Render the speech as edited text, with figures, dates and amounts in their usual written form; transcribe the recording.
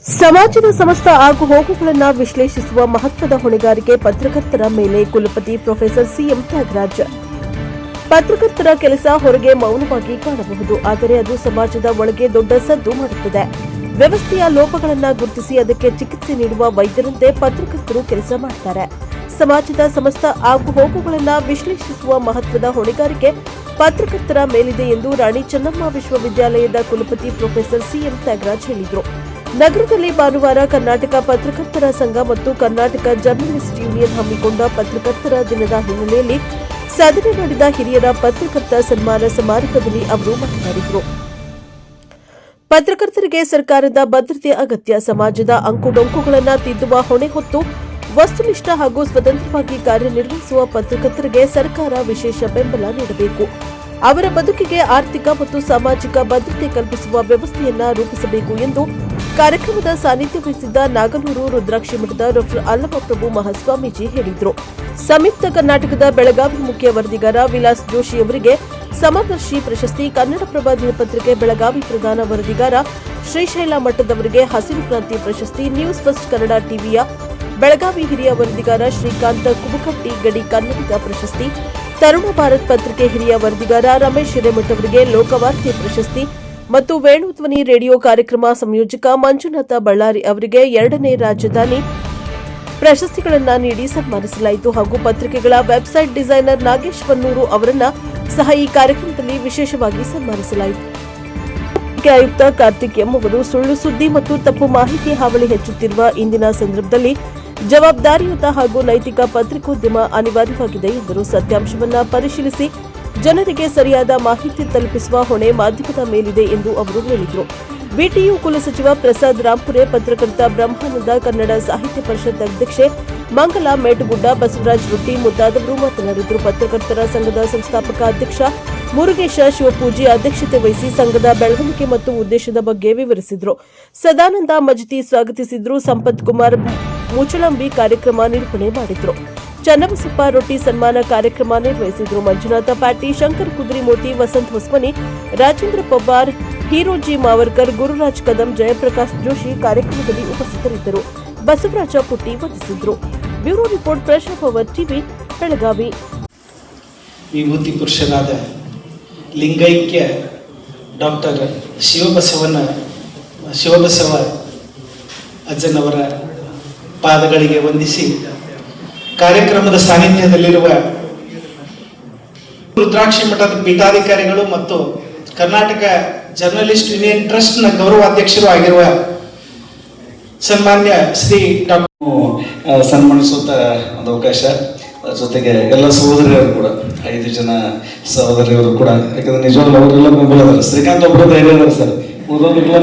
ಸಮಾಜದ ಸಮಸ್ತ ಆಗು ಹೋಗುಗಳನ್ನು ವಿಶ್ಲೇಷಿಸುವ ಮಹತ್ವದ ಹೊಣೆಗಾರಿಕೆ ಪತ್ರಕರ್ತರ ಮೇಲೆ ಕುಲಪತಿ ಪ್ರೊಫೆಸರ್ ಸಿಎಂ ತ್ಯಾಗರಾಜ್. ಪತ್ರಕರ್ತರ ಕೆಲಸ ಹೊರಗೆ ಮೌನವಾಗಿ ಕಾಣಬಹುದು, ಆದರೆ ಅದು ಸಮಾಜದ ಒಳಗೆ ದೊಡ್ಡ ಸದ್ದು ಮಾಡುತ್ತದೆ. ವ್ಯವಸ್ಥೆಯ ಲೋಪಗಳನ್ನು ಗುರುತಿಸಿ ಅದಕ್ಕೆ ಚಿಕಿತ್ಸೆ ನೀಡುವ ವೈದ್ಯರಂತೆ ಪತ್ರಕರ್ತರು ಕೆಲಸ ಮಾಡುತ್ತಾರೆ. ಸಮಾಜದ ಸಮಸ್ತ ಆಗು ಹೋಗುಗಳನ್ನು ವಿಶ್ಲೇಷಿಸುವ ಮಹತ್ವದ ಹೊಣೆಗಾರಿಕೆ ಪತ್ರಕರ್ತರ ಮೇಲಿದೆ ಎಂದು ರಾಣಿ ಚೆನ್ನಮ್ಮ ವಿಶ್ವವಿದ್ಯಾಲಯದ ಕುಲಪತಿ ಪ್ರೊಫೆಸರ್ ಸಿಎಂ ತ್ಯಾಗರಾಜ್ ಹೇಳಿದರು. ನಗರದಲ್ಲಿ ಭಾನುವಾರ ಕರ್ನಾಟಕ ಪತ್ರಕರ್ತರ ಸಂಘ ಮತ್ತು ಕರ್ನಾಟಕ ಜರ್ನಲಿಸ್ಟ್ ಯೂನಿಯನ್ ಹಮ್ಮಿಕೊಂಡ ಪತ್ರಕರ್ತರ ದಿನದ ಹಿನ್ನೆಲೆಯಲ್ಲಿ ಸಾಧನೆ ಮಾಡಿದ ಹಿರಿಯರ ಪತ್ರಕರ್ತ ಸನ್ಮಾನ ಸಮಾರಂಭದಲ್ಲಿ ಅವರು ಮಾತನಾಡಿದರು. ಪತ್ರಕರ್ತರಿಗೆ ಸರ್ಕಾರದ ಭದ್ರತೆ ಅಗತ್ಯ. ಸಮಾಜದ ಅಂಕುಡೊಂಕುಗಳನ್ನು ತಿದ್ದುವ ಹೊಣೆ ಹೊತ್ತು ವಸ್ತುನಿಷ್ಠ ಹಾಗೂ ಸ್ವತಂತ್ರವಾಗಿ ಕಾರ್ಯನಿರ್ವಹಿಸುವ ಪತ್ರಕರ್ತರಿಗೆ ಸರ್ಕಾರ ವಿಶೇಷ ಬೆಂಬಲ ನೀಡಬೇಕು. ಅವರ ಬದುಕಿಗೆ ಆರ್ಥಿಕ ಮತ್ತು ಸಾಮಾಜಿಕ ಭದ್ರತೆ ಕಲ್ಪಿಸುವ ವ್ಯವಸ್ಥೆಯನ್ನು ರೂಪಿಸಬೇಕು ಎಂದು ಕಾರ್ಯಕ್ರಮದ ಸಾನ್ನಿಧ್ಯ ವಹಿಸಿದ್ದ ನಾಗನೂರು ರುದ್ರಾಕ್ಷಿ ಮಠದ ಡಾ ಅಲ್ಲಮಪ್ರಭು ಮಹಾಸ್ವಾಮೀಜಿ ಹೇಳಿದರು. ಸಂಯುಕ್ತ ಕರ್ನಾಟಕದ ಬೆಳಗಾವಿ ಮುಖ್ಯ ವರದಿಗಾರ ವಿಲಾಸ್ ಜೋಶಿ ಅವರಿಗೆ ಸಮದರ್ಶಿ ಪ್ರಶಸ್ತಿ, ಕನ್ನಡಪ್ರಭ ದಿನಪತ್ರಿಕೆ ಬೆಳಗಾವಿ ಪ್ರಧಾನ ವರದಿಗಾರ ಶ್ರೀಶೈಲ ಮಠದವರಿಗೆ ಹಸಿರು ಕ್ರಾಂತಿ ಪ್ರಶಸ್ತಿ, ನ್ಯೂಸ್ ಫಸ್ಟ್ ಕನ್ನಡ ಟಿವಿಯ ಬೆಳಗಾವಿ ಹಿರಿಯ ವರದಿಗಾರ ಶ್ರೀಕಾಂತ ಕುಬಕಟ್ಟಿ ಗಡಿ ಕನ್ನಡಿಗ ಪ್ರಶಸ್ತಿ, ತರುಣ ಭಾರತ್ ಪತ್ರಿಕೆ ಹಿರಿಯ ವರದಿಗಾರ ರಮೇಶ್ ಹಿರೇಮಠ ಅವರಿಗೆ ಲೋಕವಾರ್ತೆ ಪ್ರಶಸ್ತಿ ಮತ್ತು ವೇಣುಧ್ವನಿ ರೇಡಿಯೋ ಕಾರ್ಯಕ್ರಮ ಸಂಯೋಜಕ ಮಂಜುನಾಥ ಬಳ್ಳಾರಿ ಅವರಿಗೆ 2ನೇ ರಾಜಧಾನಿ ಪ್ರಶಸ್ತಿಗಳನ್ನು ನೀಡಿ ಸನ್ಮಾನಿಸಲಾಯಿತು. ಹಾಗೂ ಪತ್ರಿಕೆಗಳ ವೆಬ್ಸೈಟ್ ಡಿಸೈನರ್ ನಾಗೇಶ್ ಬನ್ನೂರು ಅವರನ್ನ ಸಹ ಈ ಕಾರ್ಯಕ್ರಮದಲ್ಲಿ ವಿಶೇಷವಾಗಿ ಸನ್ಮಾನಿಸಲಾಯಿತು. ಆಯುಕ್ತ ಕಾರ್ತಿಕ್ ಎಂ ಅವರು ಸುಳ್ಳು ಸುದ್ದಿ ಮತ್ತು ತಪ್ಪು ಮಾಹಿತಿ ಹಾವಳಿ ಹೆಚ್ಚುತ್ತಿರುವ ಇಂದಿನ ಸಂದರ್ಭದಲ್ಲಿ ಜವಾಬ್ದಾರಿಯುತ ಹಾಗೂ ನೈತಿಕ ಪತ್ರಿಕೋದ್ಯಮ ಅನಿವಾರ್ಯವಾಗಿದೆ ಎಂದರು. ಸತ್ಯಾಂಶವನ್ನು ಪರಿಶೀಲಿಸಿ ಜನರಿಗೆ ಸರಿಯಾದ ಮಾಹಿತಿ ತಲುಪಿಸುವ ಹೊಣೆ ಮಾಧ್ಯಮದ ಮೇಲಿದೆ ಎಂದು ಅವರು ಹೇಳಿದರು. ಬಿಟಿಯು ಕುಲಸಚಿವ ಪ್ರಸಾದ್ ರಾಂಪುರೆ, ಪತ್ರಕರ್ತ ಬ್ರಹ್ಮಾನಂದ, ಕನ್ನಡ ಸಾಹಿತ್ಯ ಪರಿಷತ್ ಅಧ್ಯಕ್ಷೆ ಮಂಗಲ ಮೇಟಗುಡ್ಡ, ಬಸವರಾಜ್ ರೊಟ್ಟಿ ಮುಂತಾದವರು ಮಾತನಾಡಿದರು. ಪತ್ರಕರ್ತರ ಸಂಘದ ಸಂಸ್ಥಾಪಕ ಅಧ್ಯಕ್ಷ ಮುರುಗೇಶ ಶಿವಪೂಜಿ ಅಧ್ಯಕ್ಷತೆ ವಹಿಸಿ ಸಂಘದ ಬೆಳವಣಿಗೆ ಮತ್ತು ಉದ್ದೇಶದ ಬಗ್ಗೆ ವಿವರಿಸಿದರು. ಸದಾನಂದ ಮಜತಿ ಸ್ವಾಗತಿಸಿದ್ರು. ಸಂಪತ್ ಕುಮಾರ್ ಮುಚಲಂಬಿ ಕಾರ್ಯಕ್ರಮ ನಿರೂಪಣೆ ಮಾಡಿದರು. ಚನ್ನಬಸಪ್ಪ ರೊಟ್ಟಿ ಸನ್ಮಾನ ಕಾರ್ಯಕ್ರಮ ನಿರ್ವಹಿಸಿದರು. ಮಂಜುನಾಥ ಪಾಟಿ, ಶಂಕರ್ ಕುದ್ರಿಮೋತಿ, ವಸಂತ್ ಹೊಸ್ಮನಿ, ರಾಜೇಂದ್ರ ಪವಾರ್, ಹೀರೋಜಿ ಮಾವರ್ಕರ್, ಗುರುರಾಜ್ ಕದಂ, ಜಯಪ್ರಕಾಶ್ ಜೋಶಿ ಕಾರ್ಯಕ್ರಮದಲ್ಲಿ ಉಪಸ್ಥಿತರಿದ್ದರು. ಬಸವರಾಜ ಪುಟ್ಟಿ ವಂದಿಸಿದರು. ಬ್ಯೂರೋ ರಿಪೋರ್ಟ್, ಪ್ರಶ್ನ ಪವರ್ ಟಿವಿ, ಬೆಳಗಾವಿ. ವಿಭೂತಿ ಪುರುಷರಾದ ಲಿಂಗೈಕ್ಯ ಡಾಕ್ಟರ್ ಶಿವಬಸವ ಅಜ್ಜನವರ ಪಾದಗಳಿಗೆ ವಂದಿಸಿ ಕಾರ್ಯಕ್ರಮದ ಸಾನ್ನಿಧ್ಯದಲ್ಲಿರುವ ರುದ್ರಾಕ್ಷಿ ಮಠದ ಪೀಠಾಧಿಕಾರಿಗಳು ಮತ್ತು ಕರ್ನಾಟಕ ಜರ್ನಲಿಸ್ಟ್ ಯೂನಿಯನ್ ಟ್ರಸ್ಟ್ನ ಗೌರವಾಧ್ಯಕ್ಷರು ಆಗಿರುವ ಸನ್ಮಾನ್ಯ ಶ್ರೀ ಡಾಕ್ಟರ್ ಸನ್ಮಾನಿಸುವಂತ ಒಂದು ಅವಕಾಶ, ಜೊತೆಗೆ ಎಲ್ಲ ಸಹೋದರಿಯರು ಕೂಡ 5 ಜನ ಸಹೋದರಿಯರು ಕೂಡ, ಯಾಕಂದ್ರೆ ನಿಜವಾಗ್ಲೂ ಅವರೆಲ್ಲ ಬೆಂಬಲ ಶ್ರೀಕಾಂತ್ ಒಬ್ಬರು ಧೈರ್ಯ ಸರ್, ಉಳಿದವರೆಲ್ಲ